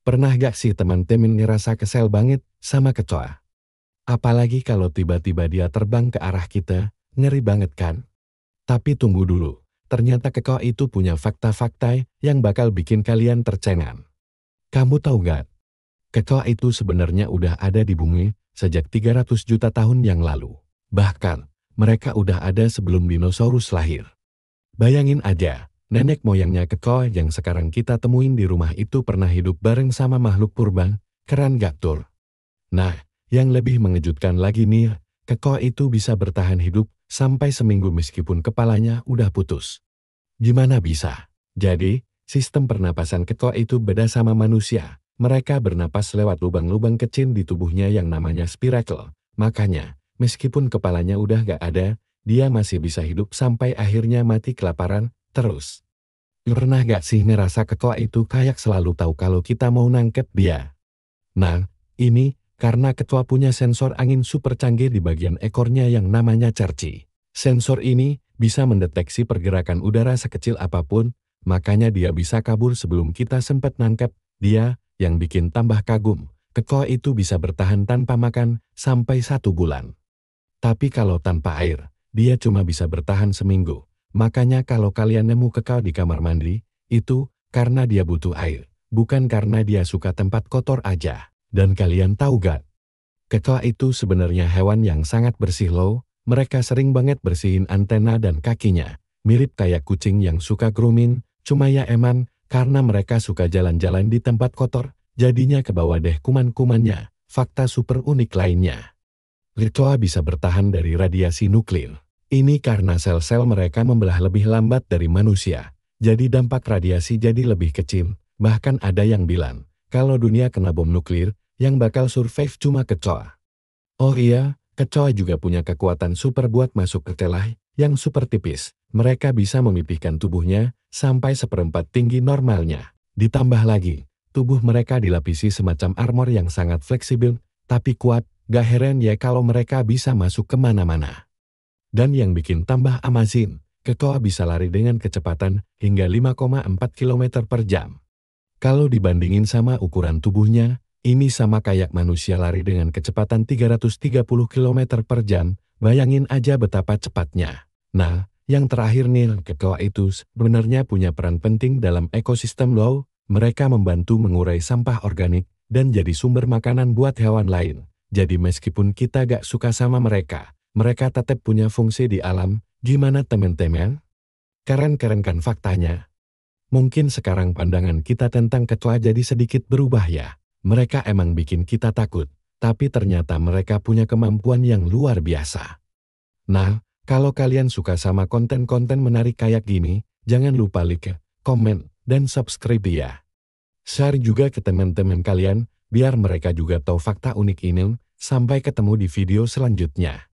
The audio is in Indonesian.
Pernah gak sih teman-teman ngerasa kesel banget sama kecoa? Apalagi kalau tiba-tiba dia terbang ke arah kita, ngeri banget kan? Tapi tunggu dulu, ternyata kecoa itu punya fakta-fakta yang bakal bikin kalian tercengang. Kamu tahu gak? Kecoa itu sebenarnya udah ada di bumi sejak 300 juta tahun yang lalu. Bahkan, mereka udah ada sebelum dinosaurus lahir. Bayangin aja, nenek moyangnya kecoa yang sekarang kita temuin di rumah itu pernah hidup bareng sama makhluk purba, keren gak tuh? Nah, yang lebih mengejutkan lagi nih, kecoa itu bisa bertahan hidup sampai seminggu meskipun kepalanya udah putus. Gimana bisa? Jadi, sistem pernapasan kecoa itu beda sama manusia. Mereka bernapas lewat lubang-lubang kecil di tubuhnya yang namanya spiracle. Makanya, meskipun kepalanya udah gak ada, dia masih bisa hidup sampai akhirnya mati kelaparan terus. Pernah gak sih ngerasa kecoa itu kayak selalu tahu kalau kita mau nangkep dia? Nah, ini karena kecoa punya sensor angin super canggih di bagian ekornya yang namanya cerci. Sensor ini bisa mendeteksi pergerakan udara sekecil apapun, makanya dia bisa kabur sebelum kita sempat nangkep dia. Yang bikin tambah kagum, kecoa itu bisa bertahan tanpa makan sampai 1 bulan. Tapi kalau tanpa air, dia cuma bisa bertahan seminggu. Makanya kalau kalian nemu kecoa di kamar mandi, itu karena dia butuh air, bukan karena dia suka tempat kotor aja. Dan kalian tahu gak? Kecoa itu sebenarnya hewan yang sangat bersih loh. Mereka sering banget bersihin antena dan kakinya. Mirip kayak kucing yang suka grooming, cuma ya eman, karena mereka suka jalan-jalan di tempat kotor, jadinya ke bawah deh kuman-kumannya. Fakta super unik lainnya. Kecoa bisa bertahan dari radiasi nuklir. Ini karena sel-sel mereka membelah lebih lambat dari manusia. Jadi dampak radiasi jadi lebih kecil. Bahkan ada yang bilang, kalau dunia kena bom nuklir, yang bakal survive cuma kecoa. Oh iya, kecoa juga punya kekuatan super buat masuk ke celah yang super tipis. Mereka bisa memipihkan tubuhnya sampai seperempat tinggi normalnya. Ditambah lagi, tubuh mereka dilapisi semacam armor yang sangat fleksibel, tapi kuat. Gak heran ya kalau mereka bisa masuk kemana-mana. Dan yang bikin tambah amazing, kecoa bisa lari dengan kecepatan hingga 5,4 km per jam. Kalau dibandingin sama ukuran tubuhnya, ini sama kayak manusia lari dengan kecepatan 330 km per jam, bayangin aja betapa cepatnya. Nah, yang terakhir nih, kecoa itu sebenarnya punya peran penting dalam ekosistem loh. Mereka membantu mengurai sampah organik dan jadi sumber makanan buat hewan lain. Jadi meskipun kita gak suka sama mereka, mereka tetap punya fungsi di alam. Gimana teman-teman? Keren-keren kan faktanya? Mungkin sekarang pandangan kita tentang kecoa jadi sedikit berubah ya. Mereka emang bikin kita takut, tapi ternyata mereka punya kemampuan yang luar biasa. Nah, kalau kalian suka sama konten-konten menarik kayak gini, jangan lupa like, komen, dan subscribe ya. Share juga ke teman-teman kalian, biar mereka juga tahu fakta unik ini. Sampai ketemu di video selanjutnya.